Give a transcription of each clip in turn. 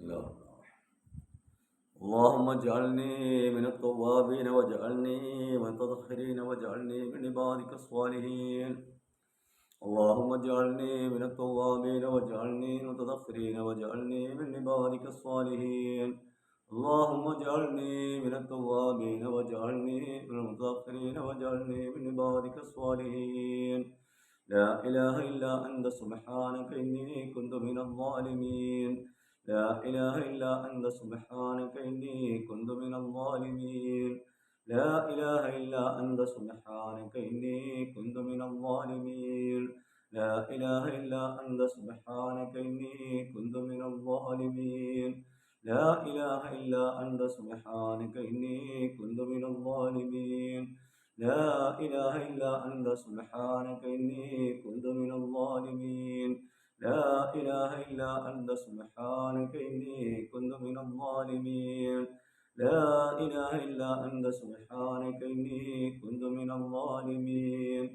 الله. اللهم اجعلني من التوابين واجعلني من المتطهرين واجعلني من عبادك الصالحين. اللهم اجعلني من التوابين واجعلني من المتطهرين واجعلني من عبادك الصالحين. اللهم اجعلني من التوابين واجعلني من المتطهرين واجعلني من عبادك الصالحين. لا إله إلا أنت سبحانك إني كنت من الظالمين. لا إله إلا أنت سبحانك إني كنت من الظالمين. لا إله إلا أنت سبحانك إني كنت من الظالمين. لا إله إلا أنت سبحانك إني كنت من الظالمين. لا إله إلا أنت سبحانك إني كنت من الظالمين. لا إله إلا أنت سبحانك إني كنت من الظالمين. لا إله إلا أنت سبحانك إني كنت من الظالمين. لا إله إلا أنت سبحانك إني كنت من الظالمين.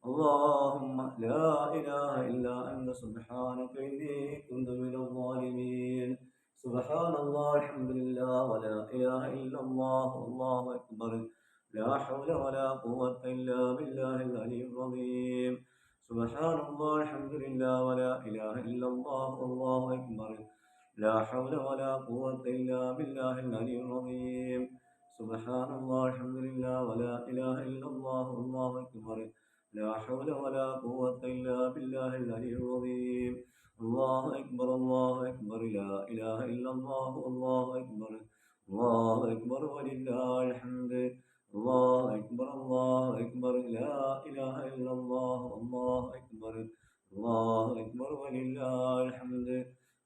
اللهم لا إله إلا أنت سبحانك إني كنت من الظالمين. سبحان الله الحمد لله ولا إله إلا الله والله أكبر. لا حول ولا قوة إلا بالله العلي العظيم. سبحان الله الحمد لله ولا إله إلا الله والله أكبر. لا حول ولا قوة إلا بالله العلي العظيم. سبحان الله الحمد لله ولا إله إلا الله والله أكبر. لا حول ولا قوة إلا بالله العلي العظيم. الله أكبر الله أكبر. لا إله إلا الله والله أكبر. الله أكبر ولله الحمد. الله أكبر الله أكبر. لا إله إلا الله والله أكبر. الله أكبر ولله الحمد.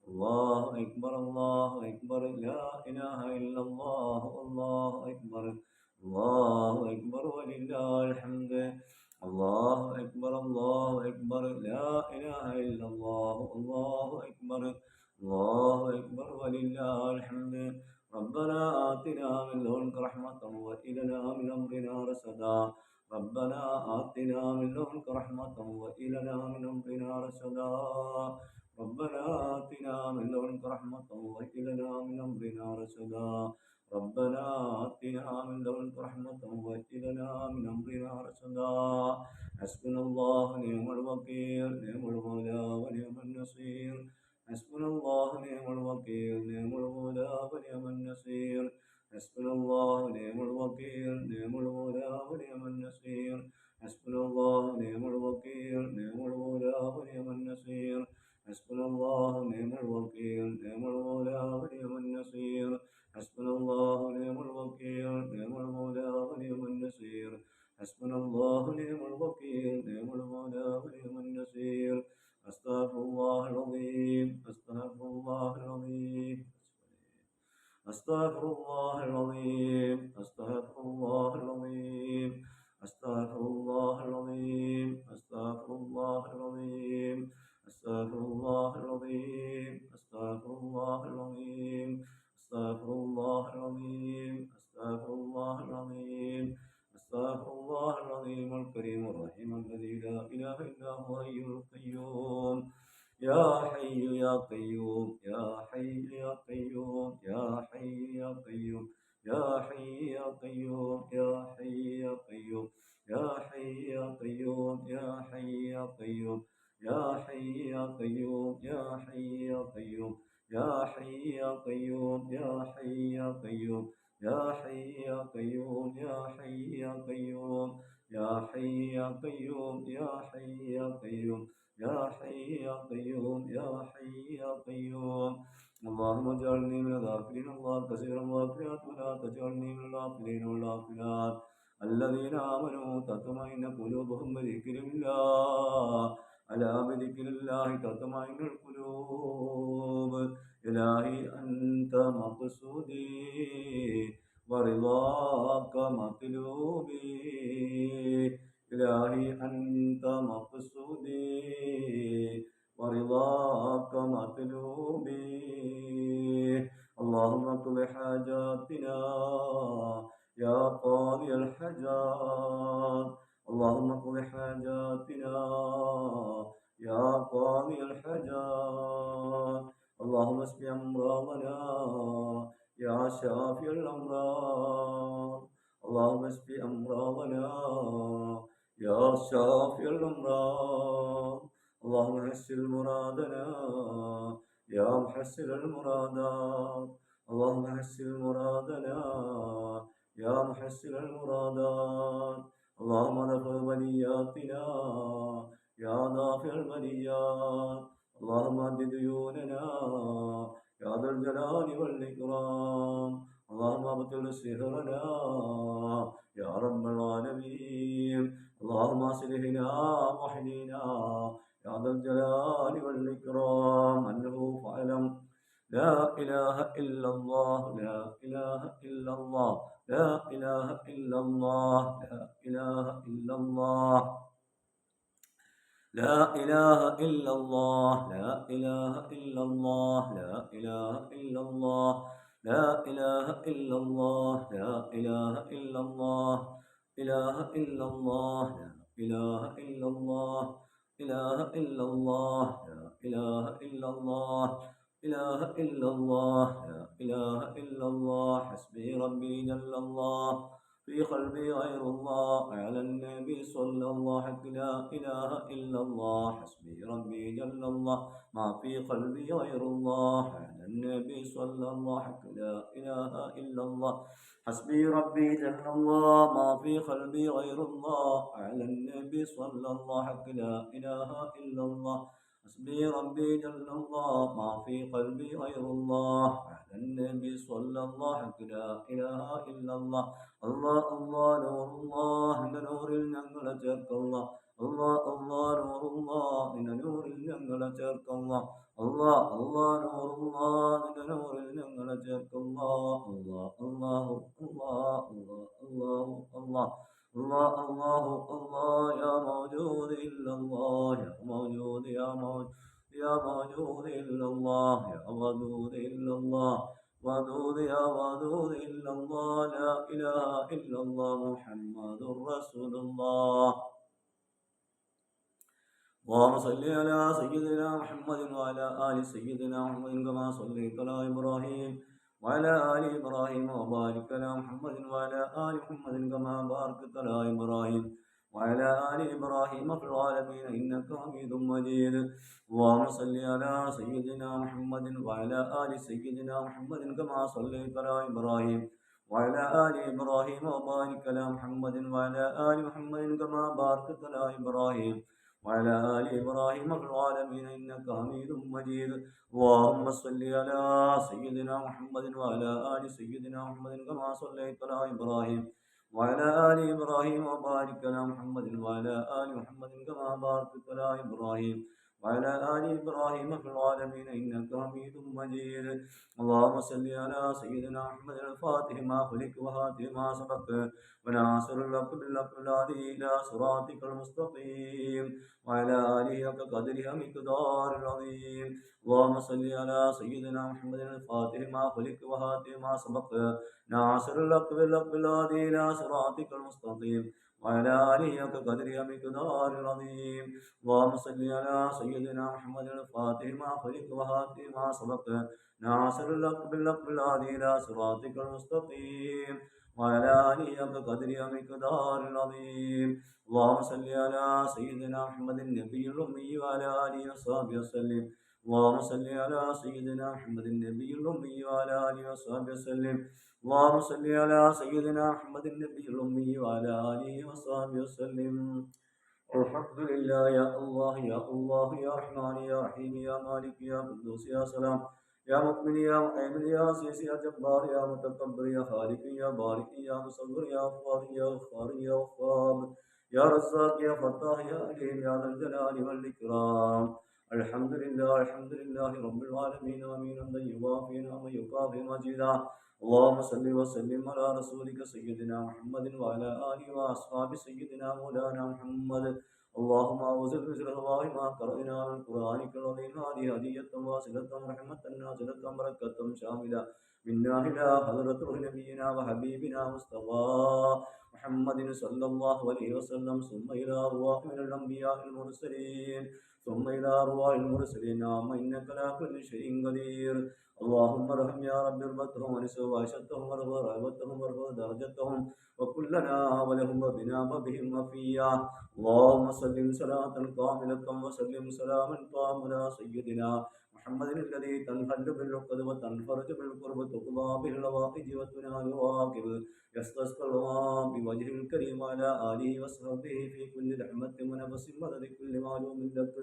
الله أكبر الله أكبر. لا إله إلا الله والله أكبر. الله أكبر ولله الحمد. الله أكبر الله أكبر. لا إله إلا الله الله أكبر. الله أكبر ولله الحمد. ربنا آتنا من لدنك رحمة وهب لنا من أمرنا رشدا. ربنا آتنا من لدنك رحمة وهب لنا من أمرنا رشدا. ربنا آتنا من لدنك رحمة وهب لنا من أمرنا رشدا. ربنا آتنا من لدنك رحمة وهب لنا من أمرنا رشدا. حسبنا الله ونعم الوكيل. نعم المولى ونعم النصير. حسبنا الله ونعم الوكيل. نعم المولى ونعم النصير. حسبنا الله ونعم الوكيل. نعم المولى ونعم النصير. حسبنا الله ونعم الوكيل. نعم المولى ونعم النصير. حسبنا الله ونعم الوكيل. نعم المولى ونعم النصير. حسبنا الله ونعم الوكيل. نعم المولى ونعم النصير. حسبنا الله ونعم الوكيل. نعم المولى ونعم النصير. أستغفر الله العظيم. أستغفر الله العظيم. أستغفر الله العظيم. أستغفر الله العظيم. أستغفر الله العظيم. أستغفر الله العظيم. أستغفر الله العظيم. أستغفر الله العظيم. أستغفر الله العظيم. أستغفر الله العظيم. أستغفر الله العظيم الكريم الرحيم الذي لا إله إلا هو الحي القيوم. يا حي يا قيوم. يا حي يا قيوم. يا حي يا قيوم. يا حي يا قيوم. يا حي يا قيوم. يا حي يا قيوم. يا حي يا قيوم. يا حي يا قيوم. يا حي يا قيوم. يا حي يا قيوم. يا حي يا قيوم. يا حي يا قيوم. يا حي يا قيوم. يا حي يا قيوم. يا حي يا قيوم. يا حي يا قيوم. يا حي يا قيوم. اللهم اجعلني من الغافلين الله كثيرا الغافلات ولا تجعلني من الغافلين والغافلات الذين آمنوا تطمئن قلوبهم بذكر الله. ألا بذكر الله تطمئن القلوب. إلهي أنت مقصودي ورضاك مطلوبي. إلهي أنت مقصودي ورضاك مطلوبي. اللهم اقض حاجاتنا يا قاضي الحاجات. اللهم اقض حاجاتنا يا قاضي الحاجات. اللهم اشف أمراضنا يا شافي الأمراض. اللهم اشف أمراضنا يا شافي الأمراض. اللهم حسن مرادنا يا محسن المرادات. اللهم حسن مرادنا يا محسن المرادات. اللهم دفع بلياتنا يا دافع البليات. اللهم أد ديوننا يا ذا الجلال والإكرام. اللهم ابطل سحرنا يا رب العالمين. اللهم أصلحنا واهدنا يا ذا الجلال والإكرام. أنه فاعلم لا إله إلا الله، لا إله إلا الله، لا إله إلا الله، لا إله إلا الله، لا إله إلا الله، لا إله إلا الله، لا إله إلا الله، لا إله إلا الله، لا إله إلا الله، إله إلا الله، لا إله إلا الله، إله إلا الله، لا إله إلا الله، إله إلا الله، لا إله إلا الله. حسبي ربي جل الله، في قلبي غير الله. على النبي صلى الله عليه لا إله إلا الله. حسبي ربي جل الله، ما في قلبي غير الله. على النبي صلى الله عليه لا إله إلا الله. حسبي ربي جل الله، ما في قلبي غير الله. على النبي صلى الله عليه لا إله إلا الله. حسبي ربي جل الله، ما في قلبي غير الله. على النبي صلى الله عليه لا إله إلا الله. الله الله نور الله نور ഞങ്ങൾ ചേർക്കുക. الله الله نور الله نور ഞങ്ങൾ ചേർക്കുക. الله الله نور الله نور ഞങ്ങൾ ചേർക്കുക. الله الله الله الله الله الله الله الله يا موجود إلا الله، يا موجود يا موجود يا موجود إلا الله، يا ودود إلا الله، ودود يا ودود إلا الله. لا إله إلا الله محمد رسول الله. اللهم صل على سيدنا محمد وعلى آل سيدنا محمد كما صليت على إبراهيم وعلى آل إبراهيم، وبارك على محمد وعلى آل محمد كما باركت على إبراهيم وعلى آل إبراهيم في العالمين إنك حميد مجيد. اللهم صل على سيدنا محمد وعلى آل سيدنا محمد كما صليت على إبراهيم وعلى آل إبراهيم، وبارك على محمد وعلى آل محمد كما باركت على إبراهيم وعلى آل إبراهيم في العالمين إنك حميد مجيد. اللهم صل على سيدنا محمد وعلى آل سيدنا محمد كما صليت على إبراهيم وعلى آل إبراهيم، وبارك على محمد وعلى آل محمد كما باركت على إبراهيم وعلى آل إبراهيم في العالمين إنك حميد مجيد. اللهم صل على سيدنا محمد الفاتح ما خلق وهاتف ما سبق وناصر الحق بالحق الهادي إلى صراطك المستقيم وعلى آله حق قدره ومقدار العظيم. اللهم صل على سيدنا محمد الفاتح ما خلق وهاتف ما سبق ناصر الحق بالحق الهادي إلى صراطك المستقيم وعلى آله حق قدره ومقدار العظيم. اللهم صل على سيدنا محمد الفاتح ما خلق وهاتف ما سبق ناصر الحق بالحق الهادي إلى صراطك المستقيم وعلى آله حق قدره ومقدار العظيم. اللهم صل على سيدنا محمد النبي الأمي وعلى آله وصحبه وسلم. اللهم صل على سيدنا محمد النبي الأمي وعلى آله وصحبه وسلم. اللهم صل على سيدنا محمد النبي الأمي وعلى آله وصحبه وسلم. الحمد لله يا الله يا الله يا رحمن يا رحيم يا مالك يا قدوس يا سلام يا مؤمن يا مؤمن يا عزيز يا جبار يا متكبر يا خالق يا بارك يا مصور يا غفار يا غفار يا غفار يا رزاق يا فتاح يا عليم يا ذا الجلال والإكرام. الحمد لله الحمد لله رب العالمين، آمين. حمدا يوافي نعمه يكافئ مجيدا. اللهم صل وسلم على رسولك سيدنا محمد وعلى آله وأصحاب سيدنا مولانا محمد. اللهم أعوذ بك الله ما قرأنا من قرآنك العظيم. هذه هدية واصلة رحمة نازلة بركة شاملة منا إلى حضرة روح نبينا وحبيبنا مصطفى محمد صلى الله عليه وسلم، ثم إلى أرواح من الأنبياء المرسلين، ثم إلى أرواح المرسلين إنك على كل شيء قدير. اللهم ارحم يا رب ربتهم ونسوا وعشتهم وارفع رغبتهم وارفع درجتهم وكلنا ولهم وبنا وبهم وفيا. اللهم سلم صلاة كاملة وسلم سلاما تاما على سيدنا محمد الذي تنحل بالعقد وتنفرج بالقرب تقضى به الحوائج وتنال الواقب يستسقى الغمام بوجه الكريم على آله وصحبه في كل رحمة ونفس مدد كل معلوم لك.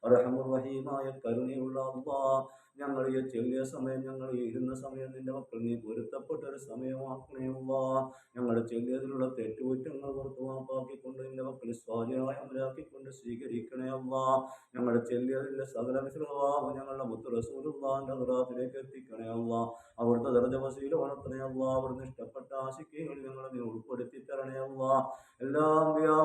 അർഹമുർറഹീമായ കരുണയുള്ള അല്ലാഹ്, ഞങ്ങൾ ഈ ചെറിയ സമയം, ഞങ്ങൾ ഈ ഇരുന്ന സമയം നിന്റെ മക്കൾ നീ പൊരുത്തപ്പെട്ട ഒരു സമയമാക്കണേ അല്ലാഹ്. ഞങ്ങളുടെ ചെറിയതിലുള്ള തെറ്റുകുറ്റങ്ങൾ പുറത്തു മാപ്പാക്കിക്കൊണ്ട് നിന്റെ മക്കൾ സ്വാധീനമായി അമലാക്കിക്കൊണ്ട് സ്വീകരിക്കണേ അല്ലാഹ്. ഞങ്ങളുടെ ചെറിയതിലെ സകല മിശ്രഭാവം ഞങ്ങളുടെ മുത്ത് റസൂലുള്ളാഹിന്റെ ഹദ്റത്തിലേക്ക് എത്തിക്കണേ അല്ലാഹ്. അവിടുത്തെ ദർജ വസീല വളർത്തണേ അല്ലാഹ്. അവിടുന്ന് ഇഷ്ടപ്പെട്ട ആശിക്കകൾ ഞങ്ങളെ നീ ഉൾപ്പെടുത്തി തരണേ അല്ലാഹ്. എല്ലാ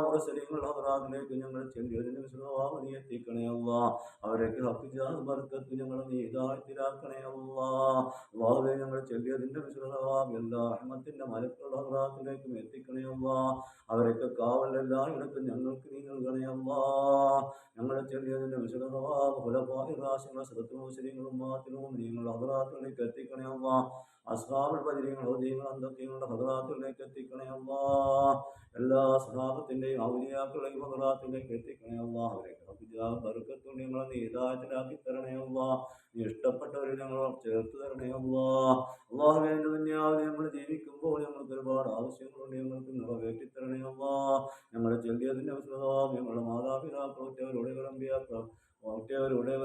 മുർസലീങ്ങളുടെ ഹദ്റത്തിലേക്ക് ഞങ്ങൾ ചെറിയതിന്റെ മിശ്രഭാവം നീ എത്തിക്കണേ അല്ലാഹ്. അവരൊക്കെ ഹഫ്ജാൻ ബർക്കത്ത് ഞങ്ങളെ നീ ഹിദായത്തിലാക്കണേ അല്ലാഹ്. അല്ലാഹുവേ, ഞങ്ങൾ ചെറിയതിന്റെ മിശ്രഭാവം എല്ലാ റഹ്മത്തിന്റെ മലക്കുകളുടെ ഹദ്റത്തിലേക്കും എത്തിക്കണേ അല്ലാഹ്. അവരൊക്കെ കാവൽ എല്ലായിടത്തും ഞങ്ങൾക്ക് നീ നൽകണേ അല്ലാഹ്. ഞങ്ങളെ ചെറിയതിന്റെ മിശ്രഭാവം ഖുലഫാഇ റാഷിദീൻ സദത്തുൽ മുസ്ലിമീങ്ങളും മാത്തിലും നിങ്ങളുടെ ഹദ്റത്തിലേക്ക് എത്തിക്കണേ അല്ലാഹ്. അസ്ഹാബുൽ ബദരീങ്ങൾ ഹുദൈങ്ങൾ അന്തഖീങ്ങളുടെ ഹദ്റത്തിലേക്ക് എത്തിക്കണേ അല്ലാഹ്. എല്ലാ സഹാബത്തിന്റെയും ഔലിയാക്കളുടെയും ഹദ്റത്തിലേക്ക് എത്തിക്കണേ അല്ലാഹ്. അവരൊക്കെ ഹഫ്ജാൻ ബർക്കത്തും ഞങ്ങളെ നീ ഹിദായത്തിലാക്കി തരണേ അല്ലാഹ്. നീ ഇഷ്ടപ്പെട്ടവരെ ഞങ്ങൾ ചേർത്ത് തരണേ അല്ലാഹ്. അല്ലാഹുവേ, ദുനിയാവിൽ ഞങ്ങൾ ജീവിക്കുമ്പോൾ ഞങ്ങൾക്ക് ഒരുപാട് ആവശ്യങ്ങളുണ്ട്, ഞങ്ങൾക്ക് നിറവേറ്റി തരണേ അല്ലാഹ്. ഞങ്ങളുടെ ചെറിയതിന്റെ വിശ്വാസം ഞങ്ങളുടെ മാതാപിതാക്കൾ ഒറ്റവരുടെ വിളമ്പിയാക്കൾ ഒറ്റവരുടെ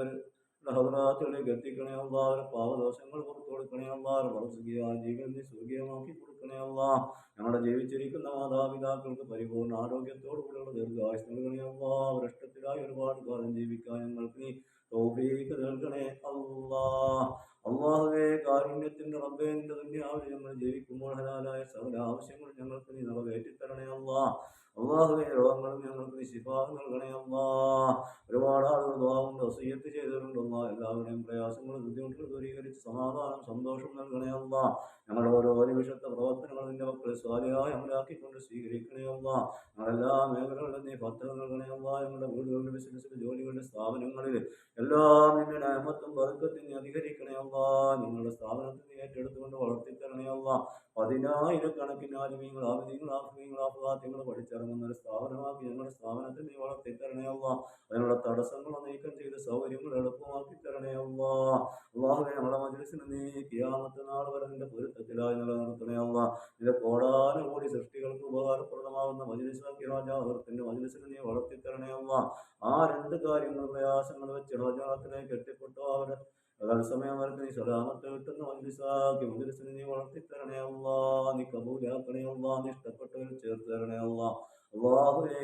ഹദ്റത്തിലേക്ക് എത്തിക്കണേ അല്ലാഹ്. അവരുടെ പാപദോഷങ്ങൾ പുറത്തു കൊടുക്കണേ അല്ലാഹ്. വളർത്തുകയാ ജീവൻ നീ സ്വർഗീയമാക്കി കൊടുക്കണേ അല്ലാഹ്. ഞങ്ങളുടെ ജീവിച്ചിരിക്കുന്ന മാതാപിതാക്കൾക്ക് പരിപൂർണ്ണ ആരോഗ്യത്തോടുകൂടിയുള്ള ദീർഘായുസ് നൽകണേ അല്ലാഹ്. അവരുടെ ഇഷ്ടത്തിലായി ഒരുപാട് കാലം ജീവിക്കാൻ ഞങ്ങൾക്ക് നീ തൗഫീഖ് നൽകണേ അല്ലാഹ്. അല്ലാഹുവേ, കാരുണ്യത്തിന്റെ റബ്ബേ, നിന്റെ ദുനിയാവിൽ ഞങ്ങൾ ജീവിക്കുമ്പോൾ ഹലാലായ സകല ആവശ്യങ്ങൾ ഞങ്ങൾക്ക് നീ നിറവേറ്റി തരണേ അല്ലാഹ്. അല്ലാഹുവേ, രോഗങ്ങളും ഞങ്ങൾക്ക് നീ ശിഫാ നൽകണേ അല്ലാഹ്. ഒരുപാട് ആളുകൾ ദുആ കൊണ്ട് വസിയ്യത്ത് ചെയ്തിട്ടുണ്ട് അല്ലാഹ്. എല്ലാവരുടെയും പ്രയാസങ്ങളും ബുദ്ധിമുട്ടുകൾ ദൂരീകരിച്ച് സമാധാനം സന്തോഷം നൽകണേ അല്ലാഹ്. ഞങ്ങളുടെ ഓരോ നിമിഷത്തെ പ്രവർത്തനങ്ങൾ നിന്റെ മക്കൾ സ്വാലിഹായി അമലാക്കിക്കൊണ്ട് സ്വീകരിക്കണേ അല്ലാഹ്. ഞങ്ങളെല്ലാ മേഖലകളിലും നീ ഫത്ഹ് നൽകണേ അല്ലാഹ്. ഞങ്ങളുടെ വീടുകളിൽ, ബിസിനസ്സിൽ, ജോലികളുടെ സ്ഥാപനങ്ങളിൽ എല്ലാം നിന്റെ നിഅമത്തും ബർക്കത്തും നീ അധികരിക്കണേ അല്ലാഹ്. ഞങ്ങളുടെ സ്ഥാപനത്തിൽ നീ ഏറ്റെടുത്തുകൊണ്ട് വളർത്തിത്തരണേ അല്ലാഹ്. 10,000-കണക്കിന് ആലിമീങ്ങൾ, ആബിദീങ്ങൾ, ആഫ്രീങ്ങൾ, ആഫ്വാത്തിങ്ങൾ പഠിച്ചിറങ്ങുന്ന ഒരു സ്ഥാപനമാക്കി ഞങ്ങളുടെ സ്ഥാപനത്തിൽ നീ വളർത്തിത്തരണേ അല്ലാഹ്. അതിനുള്ള തടസ്സങ്ങൾ നീക്കം ചെയ്ത് സൗകര്യങ്ങൾ എളുപ്പമാക്കി തരണേ അല്ലാഹ്. അല്ലാഹുവേ, ഞങ്ങളുടെ മജ്‌ലിസിനെ നീ ഖിയാമത്ത് നാൾ വരെ നിന്റെ പൊരുത്തത്തിലായി നിലനിർത്തണേ അല്ലാഹ്. നിന്റെ കോടാനുകോടി സൃഷ്ടികൾക്ക് ഉപകാരപ്രദമാകുന്ന മജ്‌ലിസാക്കി ഹാജാത്തിന്റെ മജ്‌ലിസിനെ നീ വളർത്തിത്തരണേ അല്ലാഹ്. ആ രണ്ട് കാര്യങ്ങൾ പ്രയാസങ്ങൾ വെച്ച് ഹാജാത്തിലേക്ക് എത്തിപ്പെട്ടോ അവരെ തത്സമയം വരെ നീ സലാമത്ത് കിട്ടുന്ന മജ്‌ലിസാക്കി മജ്‌ലിസിനെ നീ വളർത്തിത്തരണേ അല്ലാഹ്. നീ കബൂലാക്കണേ അല്ലാഹ്. നീ ഇഷ്ടപ്പെട്ടവരിൽ ചേർത്ത് തരണേ അല്ലാഹ്. അല്ലാഹുവേ,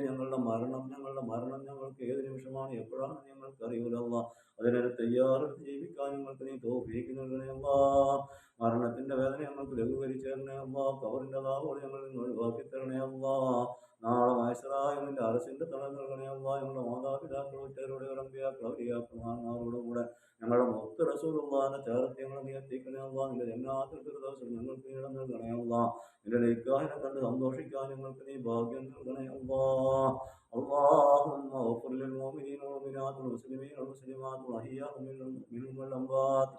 ഞങ്ങളുടെ മരണം ഞങ്ങൾക്ക് ഏത് നിമിഷമാണ് എപ്പോഴാണ് ഞങ്ങൾക്ക് അറിയൂല അല്ലാഹ്. അതിനൊരു തയ്യാറെടുത്ത് ജീവിക്കാൻ ഞങ്ങൾക്ക് നീ തൗഫീഖ് നൽകണേ അല്ലാഹ്. മരണത്തിന്റെ വേദന ഞങ്ങൾക്ക് ലഘൂകരിച്ച് തരണേ അല്ലാഹ്. ഖബറിന്റെ അദാബുകൾ ഞങ്ങളിൽ നിന്ന് ഒഴിവാക്കി തരണേ അല്ലാഹ്. നാളെ മഹ്ശറായ നിന്റെ അർശിന്റെ തണൽ നൽകണേ അല്ലാഹ്. ഞങ്ങളുടെ മാതാപിതാക്കൾ ഉറ്റവരോട് അമ്പിയാക്കൾ ഔലിയാക്കൾ മഹാന്മാരോട് കൂടെ ഞങ്ങളുടെ മുത്ത് റസൂലുള്ളാഹിന്റെ ചേർത്ത് ഞങ്ങളെ നീ എത്തിക്കണേ അല്ലാഹ്. നിന്റെ ജന്നാത്തുൽ ഫിർദൗസിൽ ഞങ്ങൾക്ക് ഇടം നൽകണേ അല്ലാഹ്. നിന്റെ നിക്കാഹിനെ കണ്ട് സന്തോഷിക്കാൻ ഞങ്ങൾക്ക് നീ ഭാഗ്യം നൽകണേ അല്ലാഹ്. اللهم اغفر للمؤمنين والمؤمنات والمسلمين والمسلمات والأحياء منهم والأموات.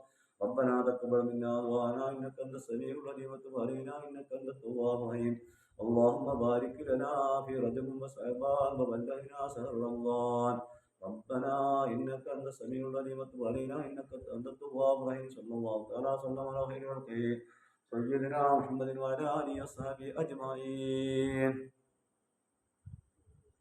ربنا تقبل منا دعاءنا إنك أنت السميع العليم وتب علينا إنك أنت التواب الرحيم. اللهم بارك لنا في رجب وشعبان وبلغنا شهر رمضان. ربنا إنك أنت السميع العليم وتب علينا إنك أنت التواب الرحيم. صلى الله تعالى وسلم على خير خلقه سيدنا محمد وعلى آله وصحبه أجمعين.